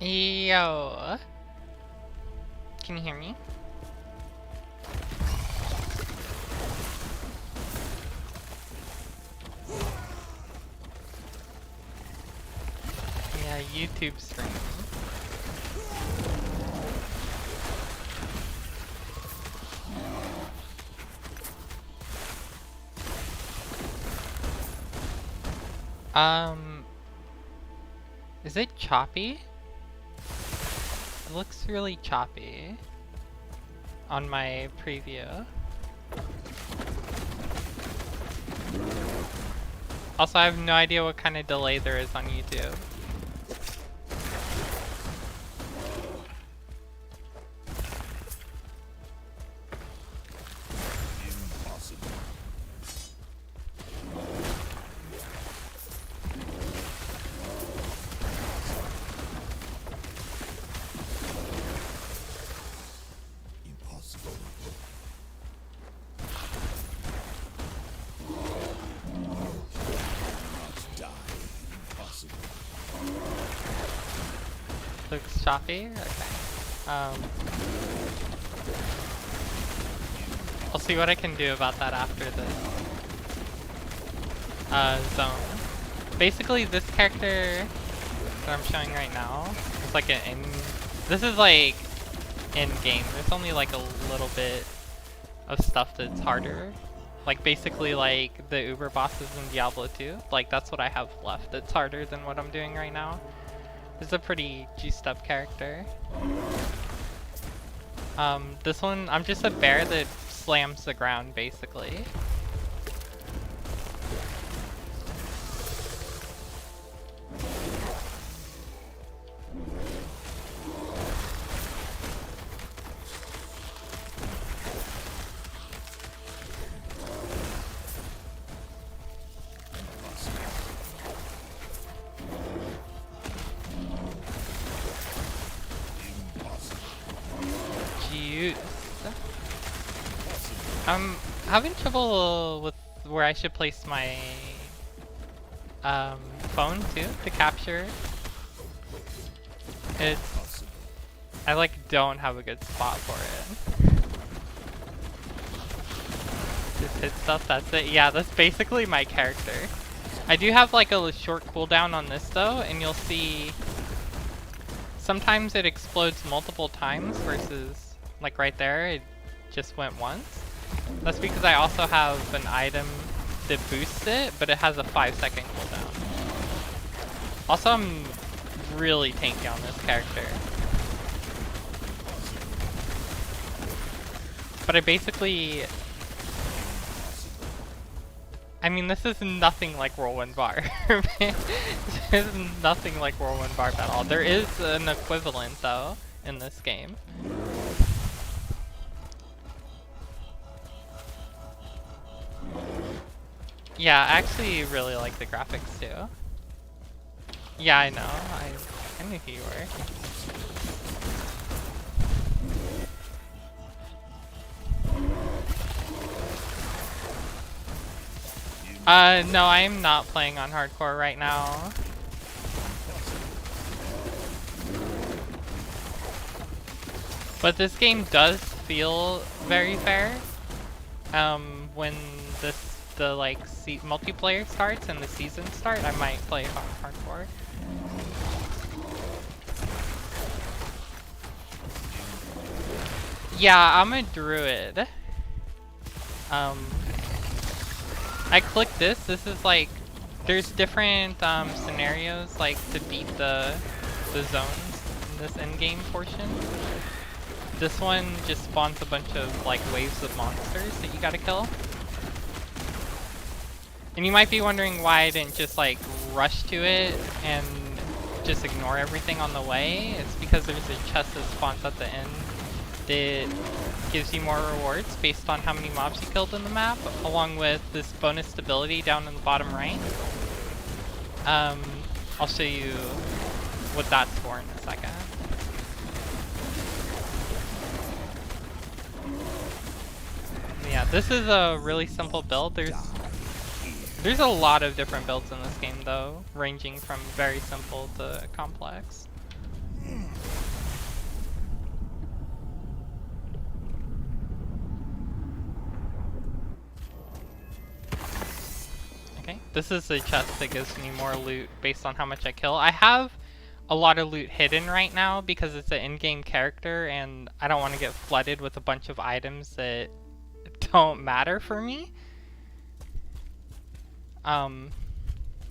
Yo. Can you hear me? Yeah, YouTube stream. Is it choppy? It looks really choppy on my preview. Also, I have no idea what kind of delay there is on YouTube. Looks choppy? Okay. I'll see what I can do about that after this zone. Basically, this character that I'm showing right now is like this is like in-game. There's only like a little bit of stuff that's harder. Like basically like the Uber bosses in Diablo 2. Like that's what I have left. It's harder than what I'm doing right now. It's a pretty juiced up character. This one, I'm just a bear that slams the ground, basically. I'm having trouble with where I should place my phone too to capture. I like don't have a good spot for it. Just hit stuff, that's it. Yeah, that's basically my character. I do have like a short cooldown on this though, and you'll see sometimes it explodes multiple times versus like right there, it just went once. That's because I also have an item that boosts it, but it has a 5-second cooldown. Also, I'm really tanky on this character. But I basically... I mean, this is nothing like Whirlwind Barb. This is nothing like Whirlwind Barb at all. There is an equivalent, though, in this game. Yeah, I actually really like the graphics too. Yeah, I know. I knew who you were. No, I am not playing on hardcore right now. But this game does feel very fair. When the like multiplayer starts and the seasons start, I might play on hardcore. Yeah, I'm a druid. I clicked this. This is like there's different scenarios like to beat the zones in this end-game portion. This one just spawns a bunch of like waves of monsters that you gotta kill. And you might be wondering why I didn't just like rush to it and just ignore everything on the way. It's because there's a chest that spawns at the end that gives you more rewards based on how many mobs you killed in the map, along with this bonus stability down in the bottom right. I'll show you what that's for in a second. Yeah, this is a really simple build. There's a lot of different builds in this game though, ranging from very simple to complex. Okay, this is the chest that gives me more loot based on how much I kill. I have a lot of loot hidden right now because it's an in-game character and I don't want to get flooded with a bunch of items that don't matter for me.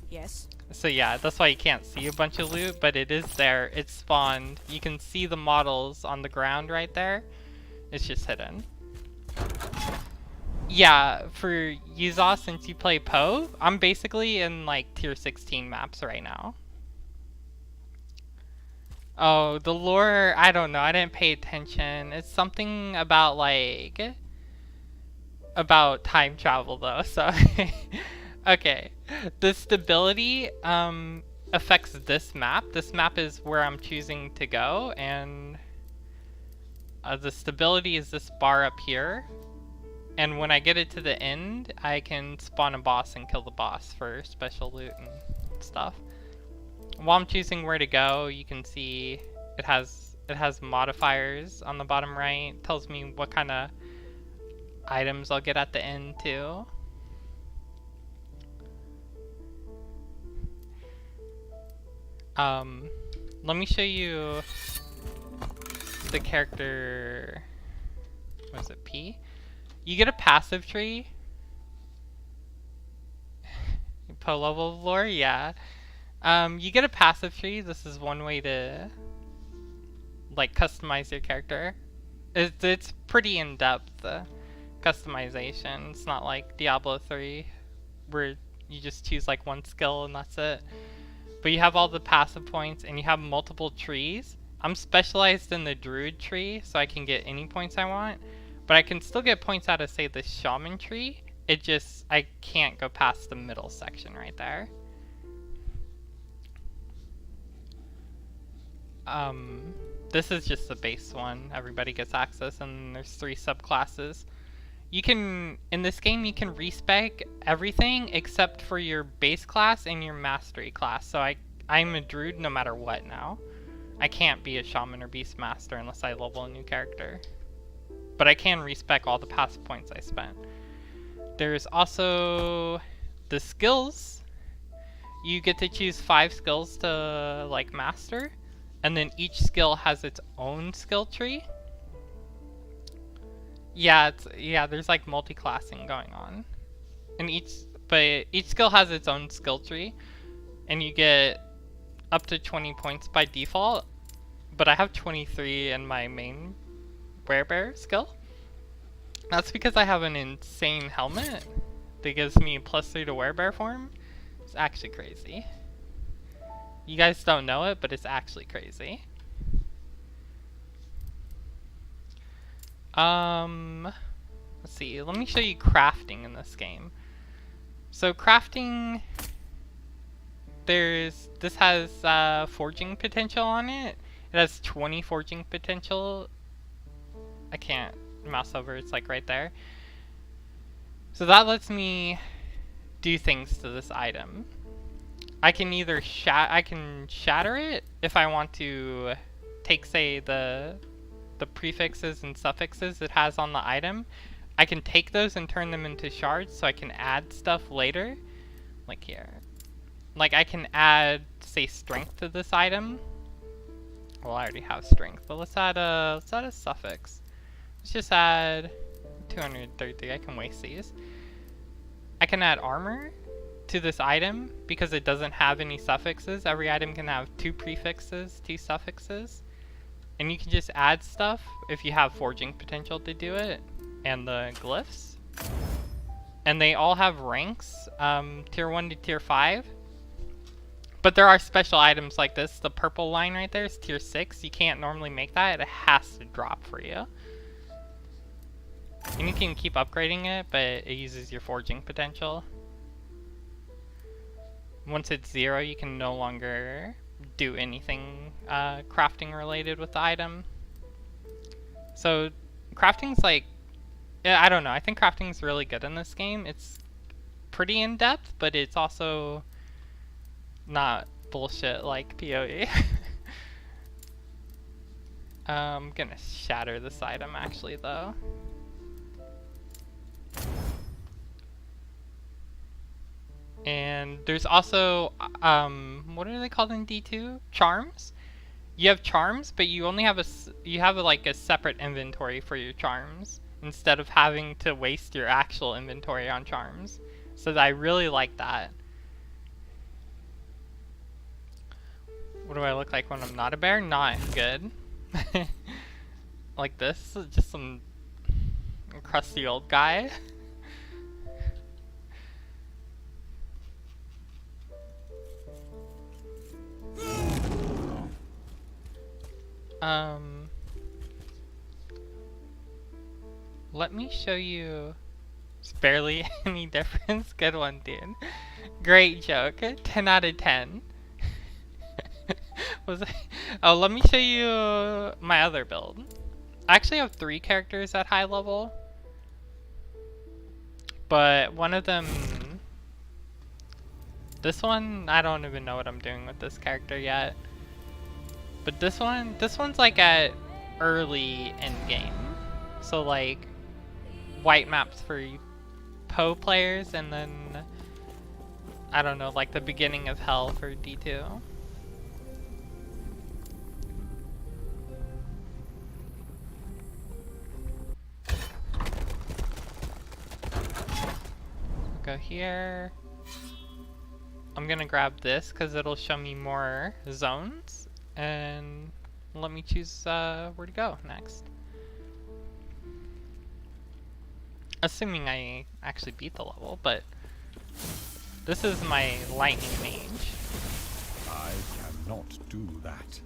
Yes. So yeah, that's why you can't see a bunch of loot, but it is there. It's spawned. You can see the models on the ground right there. It's just hidden. Yeah, for Yuza, since you play Poe, I'm basically in like tier 16 maps right now. Oh, the lore, I don't know. I didn't pay attention. It's something about like about time travel though. So okay. The stability affects this map. This map is where I'm choosing to go, and the stability is this bar up here. And when I get it to the end, I can spawn a boss and kill the boss for special loot and stuff. While I'm choosing where to go, you can see it has modifiers on the bottom right. It tells me what kind of items I'll get at the end too. Let me show you the character. Was it P? You get a passive tree. Poe level of lore, yeah. You get a passive tree. This is one way to like customize your character. It's pretty in-depth customization. It's not like Diablo 3 where you just choose like one skill and that's it. But you have all the passive points and you have multiple trees. I'm specialized in the druid tree, so I can get any points I want. But I can still get points out of, say, the shaman tree. It just, I can't go past the middle section right there. This is just the base one. Everybody gets access, and there's 3 subclasses. You can, in this game, you can respec everything except for your base class and your mastery class. So I'm a druid no matter what now. I can't be a shaman or beastmaster unless I level a new character. But I can respec all the passive points I spent. There's also the skills. You get to choose 5 skills to like master, and then each skill has its own skill tree. Yeah, there's like multi-classing going on. And each skill has its own skill tree, and you get up to 20 points by default. But I have 23 in my main werebear skill. That's because I have an insane helmet that gives me +3 to werebear form. It's actually crazy. You guys don't know it, but it's actually crazy. Let's see. Let me show you crafting in this game. So crafting, this has forging potential on it. It has 20 forging potential. I can't mouse over, it's like right there. So that lets me do things to this item. I can either shatter it if I want to take, say, the prefixes and suffixes it has on the item. I can take those and turn them into shards so I can add stuff later. Like here. Like I can add, say, strength to this item. Well, I already have strength, but let's add a suffix. Let's just add 233. I can waste these. I can add armor to this item because it doesn't have any suffixes. Every item can have 2 prefixes, 2 suffixes. And you can just add stuff if you have forging potential to do it. And the glyphs. And they all have ranks, tier 1 to tier 5. But there are special items like this. The purple line right there is tier 6. You can't normally make that. It has to drop for you. And you can keep upgrading it, but it uses your forging potential. Once it's 0, you can no longer do anything crafting related with the item. So crafting's like, I don't know, I think crafting's really good in this game. It's pretty in-depth, but it's also not bullshit like PoE. I'm gonna shatter this item actually though. And there's also, what are they called in D2? Charms? You have charms, but you only have you have like a separate inventory for your charms instead of having to waste your actual inventory on charms. So I really like that. What do I look like when I'm not a bear? Not good. Like this, just some crusty old guy. Let me show you. It's barely any difference. Good one, dude. Great joke. 10 out of 10. Was I? Oh, let me show you my other build. I actually have 3 characters at high level, but one of them, this one, I don't even know what I'm doing with this character yet. But this one's like at early end game, so like white maps for Poe players, and then I don't know, like the beginning of hell for D2. Go here. I'm gonna grab this because it'll show me more zones, and let me choose where to go next. Assuming I actually beat the level, but this is my lightning mage. I cannot do that.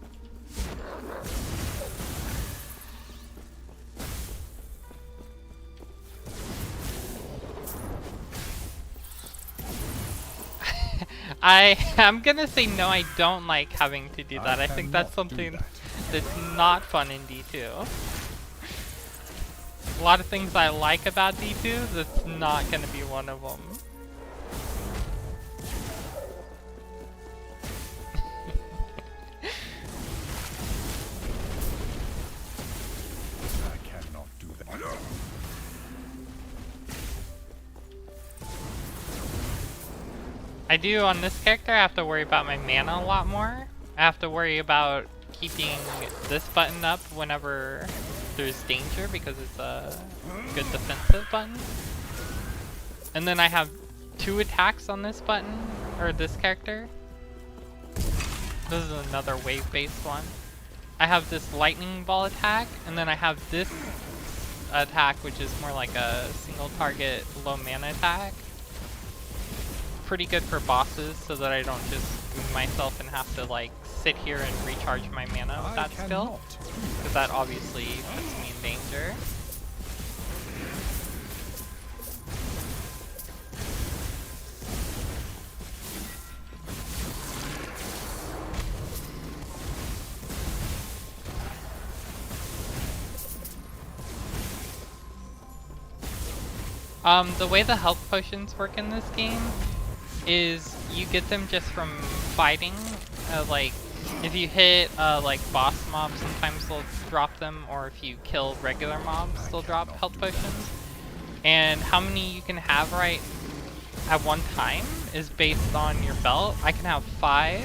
I'm gonna say no, I don't like having to do that. I think that's something that's not fun in D2. A lot of things I like about D2, that's not gonna be one of them. I cannot do that. I do on this character, I have to worry about my mana a lot more. I have to worry about keeping this button up whenever there's danger because it's a good defensive button. And then I have 2 attacks on this button, or this character. This is another wave-based one. I have this lightning ball attack, and then I have this attack which is more like a single target low mana attack. Pretty good for bosses so that I don't just wound myself and have to like sit here and recharge my mana with that skill, because that obviously puts me in danger. The way the health potions work in this game is you get them just from fighting. Like, if you hit like boss mobs, sometimes they'll drop them, or if you kill regular mobs, they'll drop health potions. And how many you can have right at one time is based on your belt. I can have 5,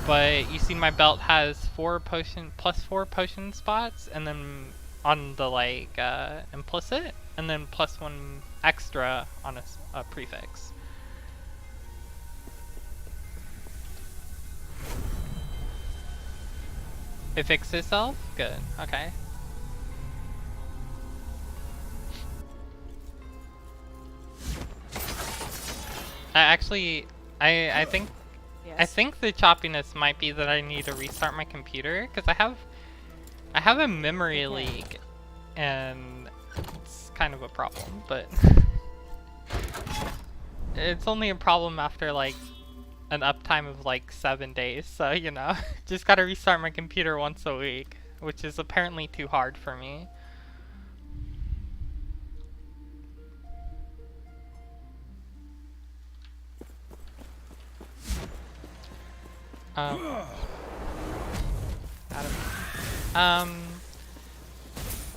but you see my belt has 4 potion plus 4 potion spots, and then on the like implicit, and then plus 1 extra on a prefix. It fixed itself? Good, okay. I think Yes. I think the choppiness might be that I need to restart my computer, because I have a memory leak, and it's kind of a problem, but it's only a problem after like an uptime of like 7 days, so you know, just gotta restart my computer once a week, which is apparently too hard for me.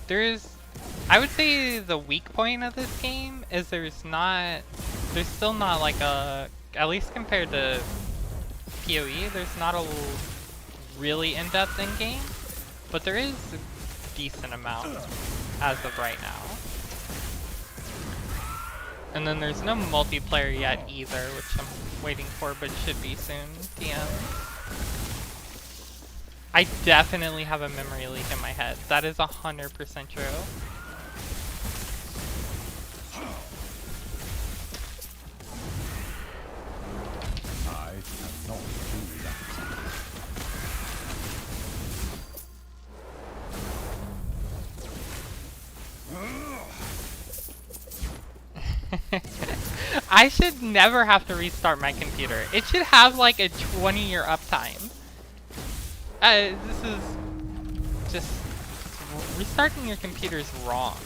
There's, I would say the weak point of this game is there's there's still not like a, at least compared to PoE, there's not a really in-depth in-game, but there is a decent amount as of right now. And then there's no multiplayer yet either, which I'm waiting for, but should be soon. DM. I definitely have a memory leak in my head. That is 100% true. I cannot do that. I should never have to restart my computer. It should have like a 20-year uptime. This is just restarting your computer is wrong.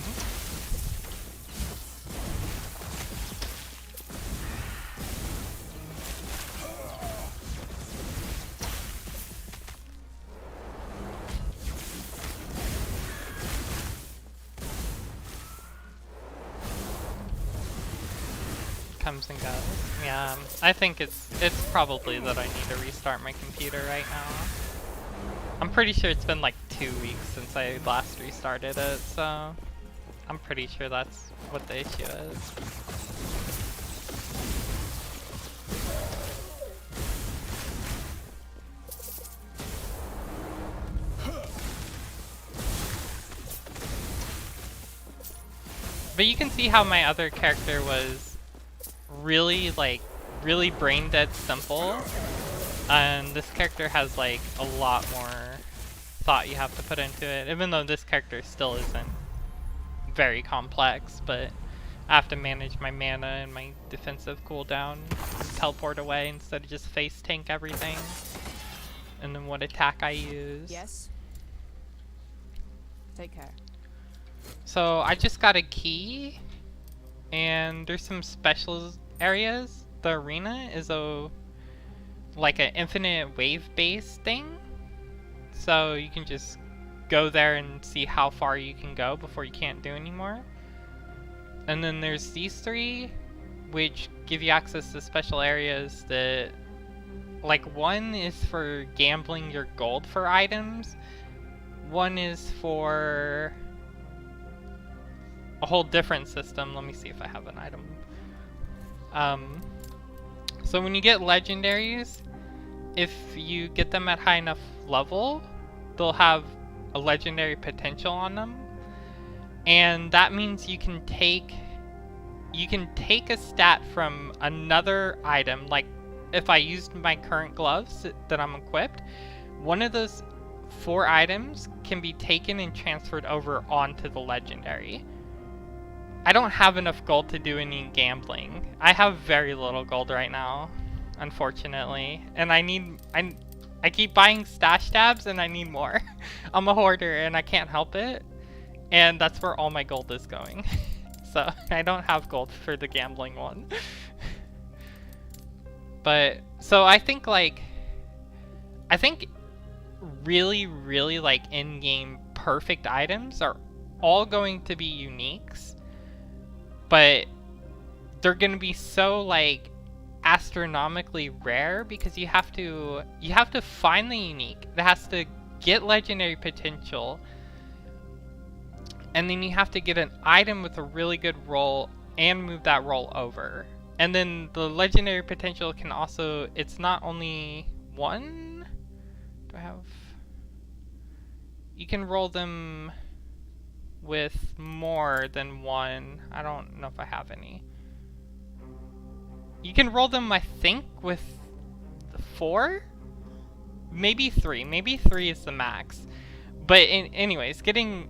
Comes and goes. Yeah, I think it's probably that I need to restart my computer right now. I'm pretty sure it's been like 2 weeks since I last restarted it, so I'm pretty sure that's what the issue is. But you can see how my other character was really brain dead simple. And this character has like a lot more thought you have to put into it, even though this character still isn't very complex, but I have to manage my mana and my defensive cooldown, teleport away instead of just face tank everything, and then what attack I use. Yes. Take care. So I just got a key, and there's some special areas. The arena is like an infinite wave based thing, so you can just go there and see how far you can go before you can't do anymore. And then there's these three, which give you access to special areas that, like, one is for gambling your gold for items, one is for a whole different system. Let me see if I have an item. So when you get legendaries, if you get them at high enough level, they'll have a legendary potential on them. And that means you can take a stat from another item. Like if I used my current gloves that I'm equipped, one of those 4 items can be taken and transferred over onto the legendary. I don't have enough gold to do any gambling. I have very little gold right now, unfortunately, and I keep buying stash tabs and I need more. I'm a hoarder and I can't help it, and that's where all my gold is going. So I don't have gold for the gambling one. But so I think really like in-game perfect items are all going to be uniques, but they're gonna be so like astronomically rare because you have to find the unique. It has to get legendary potential, and then you have to get an item with a really good roll and move that roll over. And then the legendary potential can also, it's not only one. Do I have? You can roll them with more than one. I don't know if I have any. You can roll them, I think, with 4? Maybe 3. Maybe 3 is the max. But anyways, getting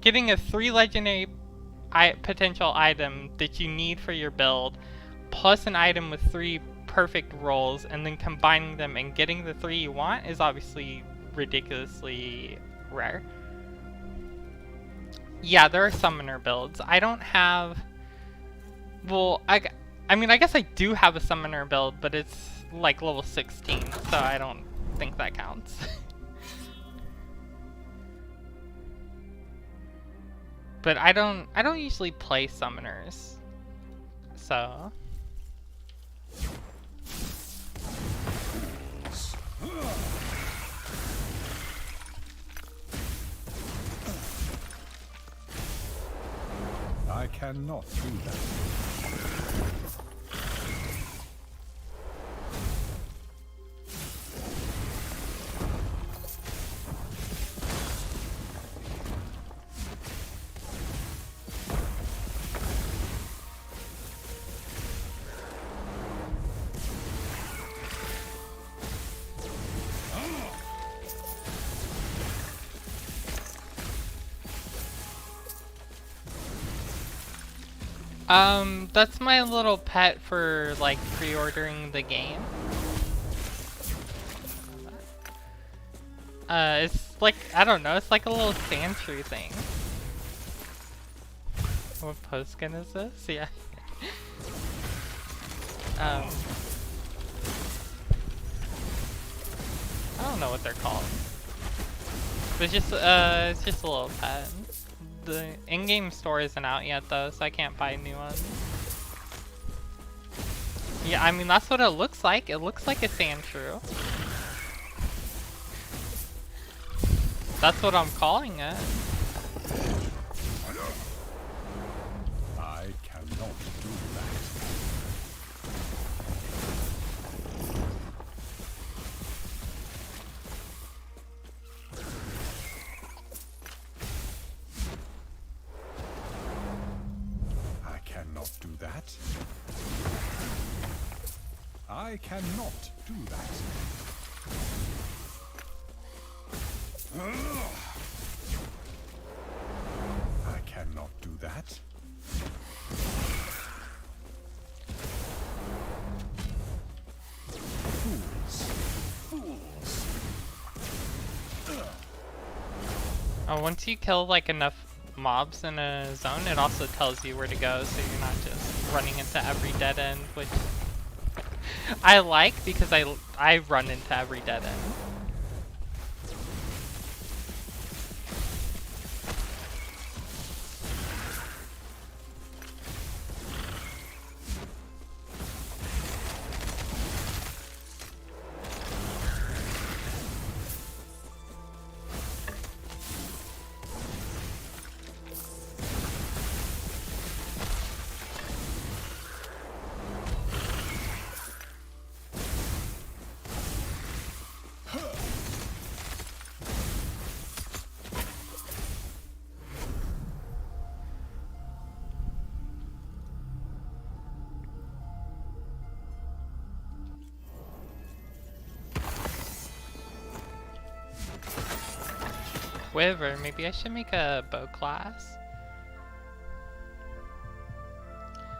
a 3 legendary potential item that you need for your build, plus an item with 3 perfect rolls, and then combining them and getting the 3 you want is obviously ridiculously rare. Yeah, there are summoner builds. I don't have... Well, I mean, I guess I do have a summoner build, but it's like level 16, so I don't think that counts. But I don't usually play summoners, so cannot do that. That's my little pet for, like, pre-ordering the game. It's like, I don't know, it's like a little sand-tree thing. What post skin is this? Yeah. I don't know what they're called. It's just a little pet. The in-game store isn't out yet though, so I can't buy new ones. Yeah, I mean that's what it looks like. It looks like a sand shrew. That's what I'm calling it. I cannot do that. I cannot do that. I cannot do that. I cannot do that. Fools. Oh, once you kill like enough mobs in a zone, it also tells you where to go, so you're not just running into every dead end, which I like because I run into every dead end. Quiver, maybe I should make a bow class.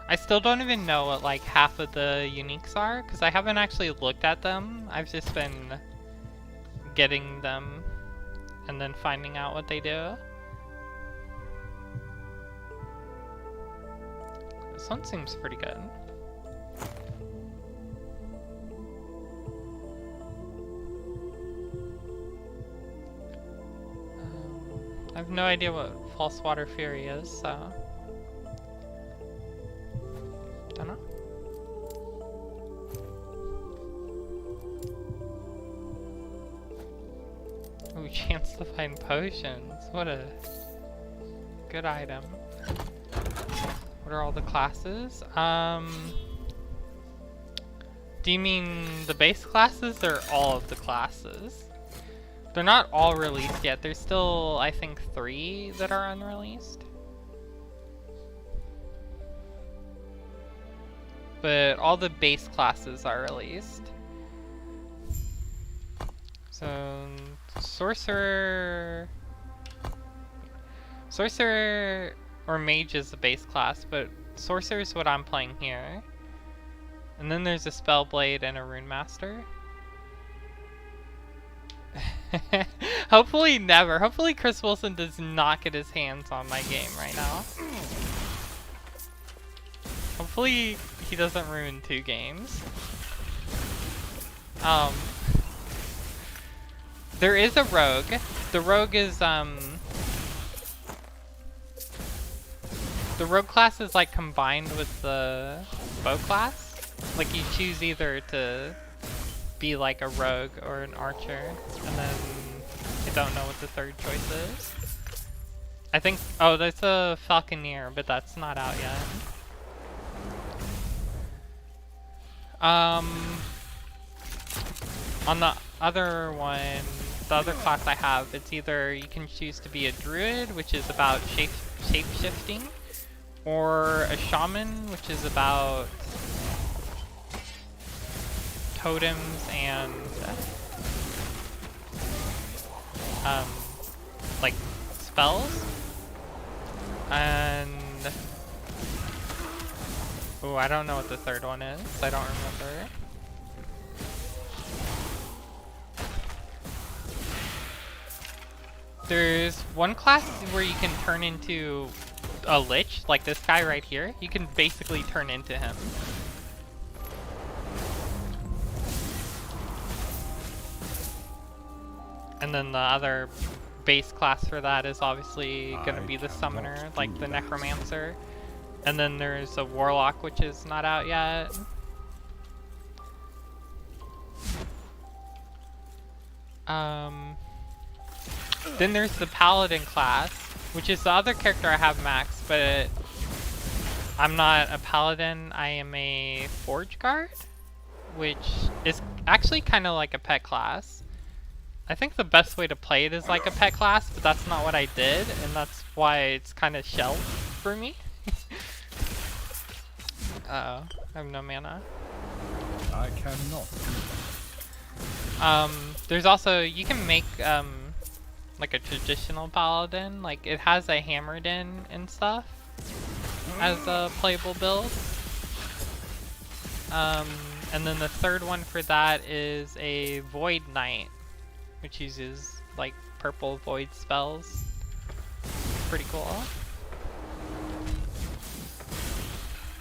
I still don't even know what like half of the uniques are, because I haven't actually looked at them. I've just been getting them and then finding out what they do. This one seems pretty good. I have no idea what False Water Fury is, so... don't know. Ooh, chance to find potions. What a good item. What are all the classes? Do you mean the base classes or all of the classes? They're not all released yet. There's still, I think, 3 that are unreleased. But all the base classes are released. So, Sorcerer or Mage is the base class, but Sorcerer is what I'm playing here. And then there's a Spellblade and a Rune Master. Hopefully never. Hopefully Chris Wilson does not get his hands on my game right now. Hopefully he doesn't ruin 2 games. There is a rogue. The rogue is the rogue class is like combined with the bow class. Like you choose either to be like a rogue or an archer, and then I don't know what the third choice is. I think, oh, there's a Falconeer, but that's not out yet. On the other one, the other class I have, it's either you can choose to be a druid, which is about shape-shifting, or a shaman, which is about totems and like spells. And oh, I don't know what the third one is. I don't remember. There's one class where you can turn into a lich, like this guy right here. You can basically turn into him. And then the other base class for that is obviously gonna be the summoner, like the necromancer. And then there's a warlock, which is not out yet. Then there's the paladin class, which is the other character I have max, but I'm not a paladin, I am a forge guard, which is actually kind of like a pet class. I think the best way to play it is like a pet class, but that's not what I did, and that's why it's kind of shelved for me. Uh-oh, I have no mana. I cannot. There's also, you can make, like a traditional paladin, like it has a hammered in and stuff as a playable build. And then the third one for that is a Void Knight, which uses like purple void spells. Pretty cool.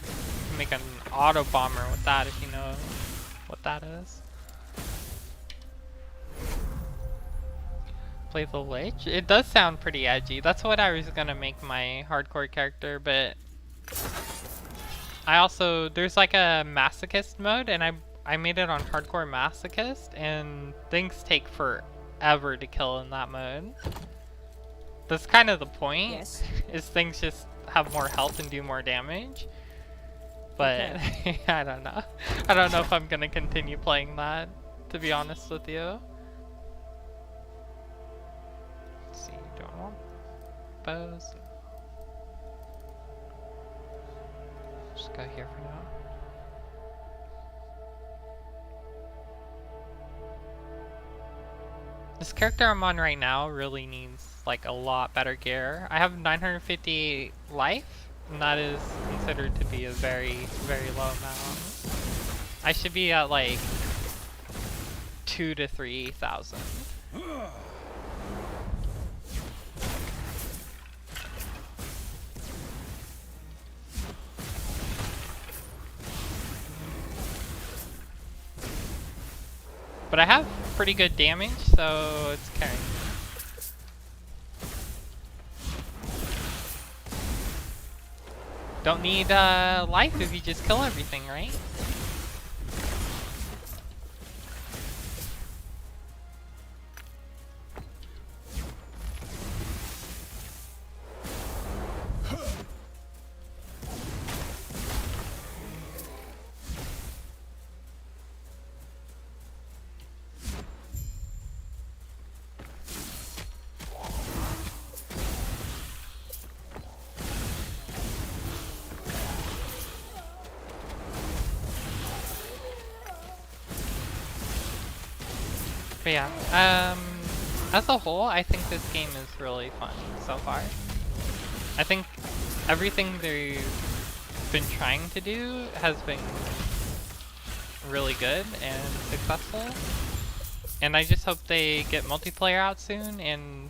You can make an auto bomber with that if you know what that is. Play the Lich? It does sound pretty edgy. That's what I was gonna make my hardcore character, but I also, there's like a masochist mode, and I made it on hardcore masochist, and things take forever to kill in that mode. That's kind of the point, Yes. is things just have more health and do more damage. But Okay. I don't know. I don't know if I'm gonna continue playing that, to be honest with you. Let's see, do I want bows? Just go here for now. This character I'm on right now really needs like a lot better gear. I have 950 life, and that is considered to be a very, very low amount. I should be at like 2,000 to 3,000. But I have pretty good damage, so it's carrying. Don't need life if you just kill everything, right? But yeah, as a whole, I think this game is really fun so far. I think everything they've been trying to do has been really good and successful. And I just hope they get multiplayer out soon, and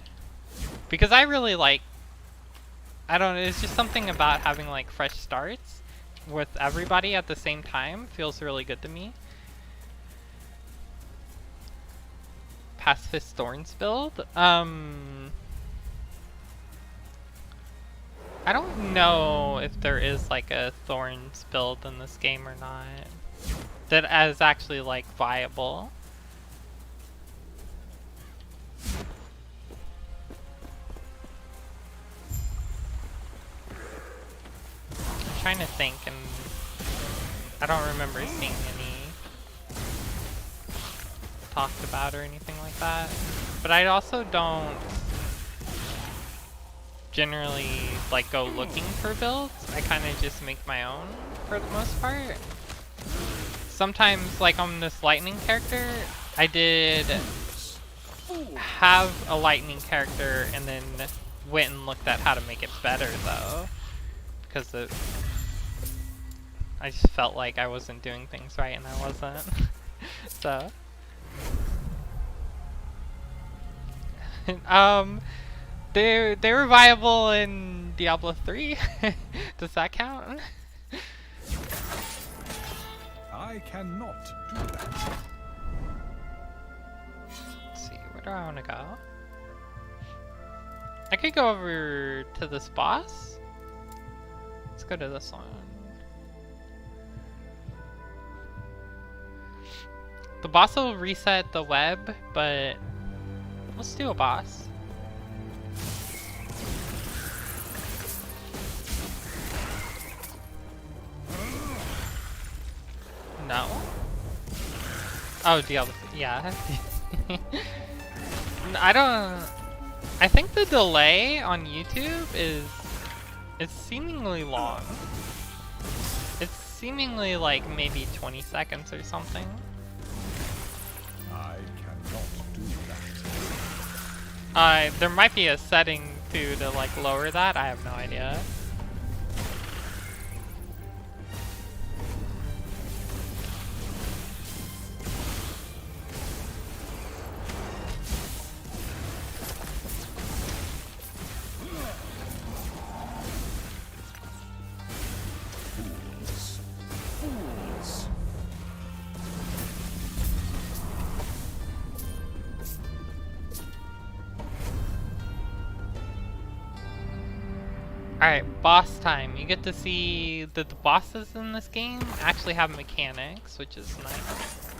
because I really like, I don't know, it's just something about having like fresh starts with everybody at the same time feels really good to me. Pacifist Thorns build? I don't know if there is like a Thorns build in this game or not that is actually like viable. trying to think, and I don't remember seeing any talked about or anything like that. But I also don't generally like go looking for builds. I kind of just make my own for the most part. Sometimes, like on this lightning character, I did have a lightning character and then went and looked at how to make it better though, because I just felt like I wasn't doing things right and I wasn't. So they were viable in Diablo 3. Does that count? I cannot do that. Let's see, where do I want to go? I could go over to this boss. Let's go to this one. The boss will reset the web, but let's do a boss. No. Oh, Diablo. Yeah. I don't. I think the delay on YouTube is seemingly long. It's seemingly like maybe 20 seconds or something. I cannot do that. There might be a setting too to like lower that. I have no idea. Alright, boss time. You get to see that the bosses in this game actually have mechanics, which is nice.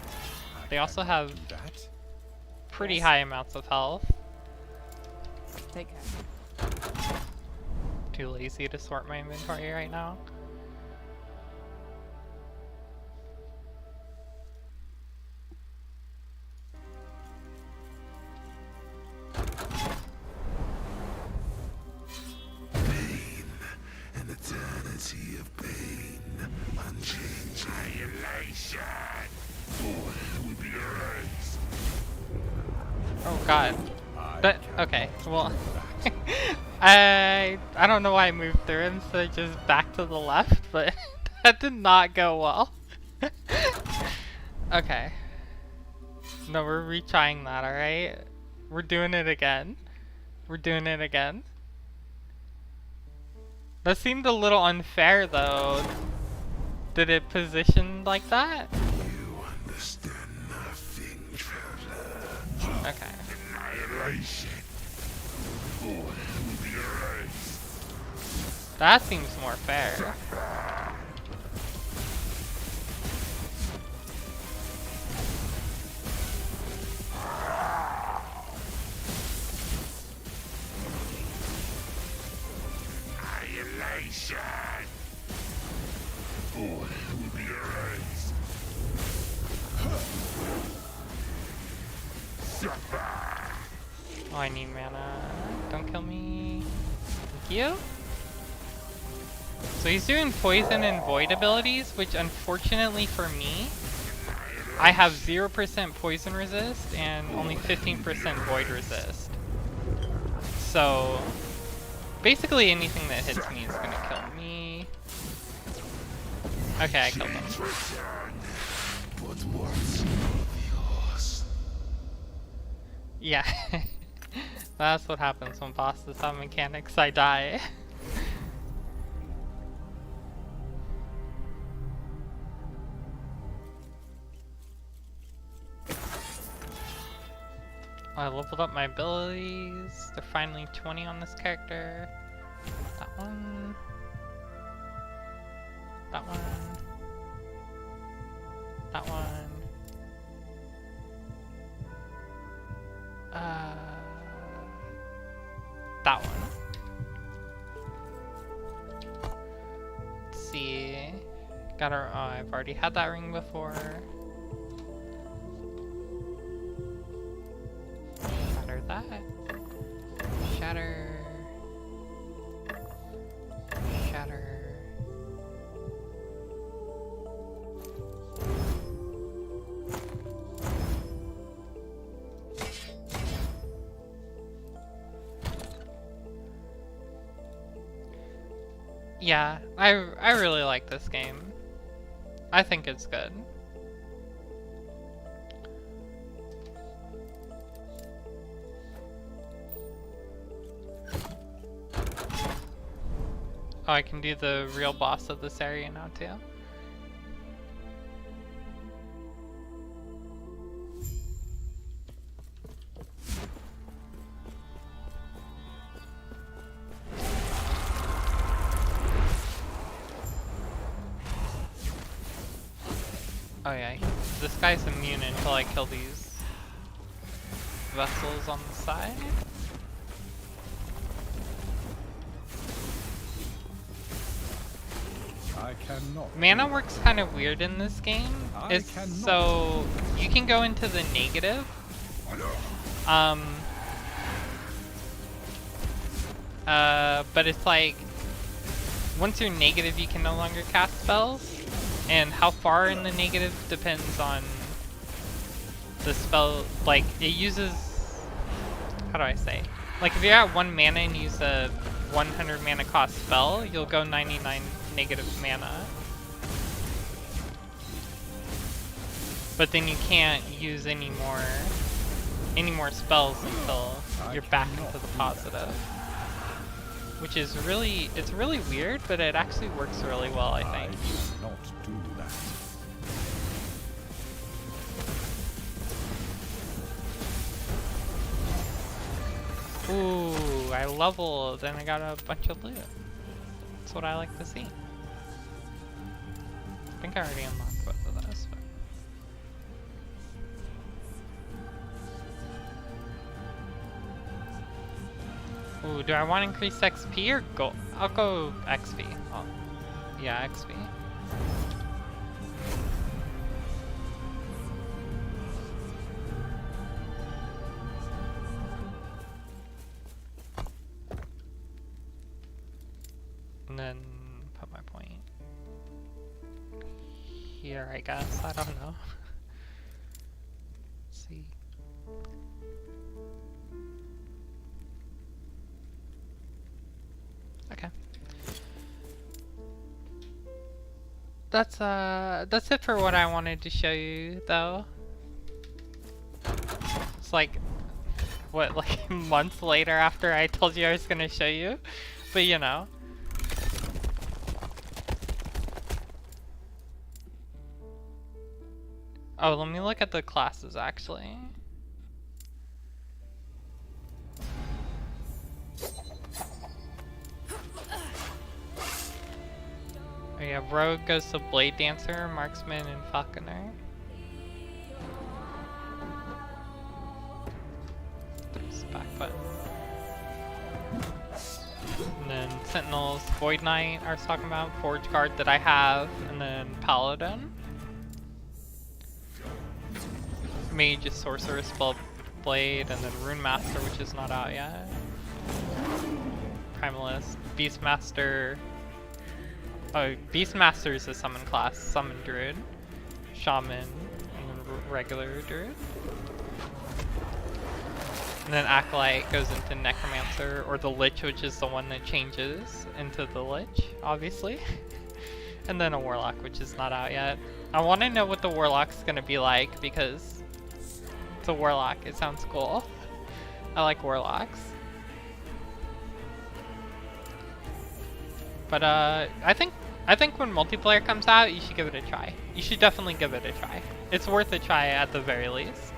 They also have pretty high amounts of health. Take care. Too lazy to sort my inventory right now. Eternity of pain, unchanging annihilation. All will be erased. Oh god. But okay, well I don't know why I moved through him, so just back to the left, but that did not go well. Okay. No, we're retrying that, alright? We're doing it again. We're doing it again. That seemed a little unfair though. Did it position like that? You understand nothing, traveler. Okay. Annihilation. All will be erased. That seems more fair. Annihilation. All will be erased. Suffer. Oh, I need mana. Don't kill me. Thank you. So he's doing poison and void abilities, which unfortunately for me, I have 0% poison resist and only 15% void resist. So basically anything that hits me is gonna kill me. Okay, I killed him. But what's yours? Yeah. That's what happens when bosses have mechanics. I die. I leveled up my abilities. They're finally 20 on this character. That one. That one. That one. That one. Let's see. Gotta, oh, I've already had that ring before. Shatter that. Shatter. Shatter. Yeah, I really like this game. I think it's good. Oh, I can do the real boss of this area now too. Oh yeah, this guy's immune until I kill these vessels on the side. I cannot. Mana works kind of weird in this game. It's so you can go into the negative. But it's like once you're negative, you can no longer cast spells. And how far in the negative depends on the spell. Like, it uses... How do I say? Like, if you're at 1 mana and use a 100 mana cost spell, you'll go 99 negative mana. But then you can't use any more spells until you're back into the positive. Which is really, it's really weird, but it actually works really well, I think. I cannot do that. Ooh, I leveled and I got a bunch of loot. That's what I like to see. I think I already unlocked both of those. But... Ooh, do I want to increase XP or gold? I'll go XP. Oh, yeah, XP. And then put my point here, I guess. I don't know. Let's see. Okay. That's it for what I wanted to show you, though. It's like, what, like months later after I told you I was gonna show you? But you know. Oh, let me look at the classes actually. Oh yeah, Rogue goes to Blade Dancer, Marksman, and Falconer. There's the back button. And then Sentinels, Void Knight, I was talking about, Forge Guard that I have, and then Paladin. Mage is Sorceress, Blade, and then Rune Master, which is not out yet. Primalist, Beastmaster. Oh, Beastmaster is a summon class, Summon Druid, Shaman, and then regular Druid. And then Acolyte goes into Necromancer, or the Lich, which is the one that changes into the Lich, obviously. And then a Warlock, which is not out yet. I want to know what the Warlock's gonna be like, because it's a Warlock, it sounds cool. I like Warlocks. But I think when multiplayer comes out, you should give it a try. You should definitely give it a try. It's worth a try at the very least.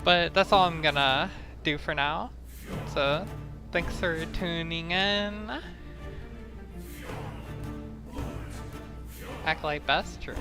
But that's all I'm gonna do for now. So, thanks for tuning in. Acolyte best, true.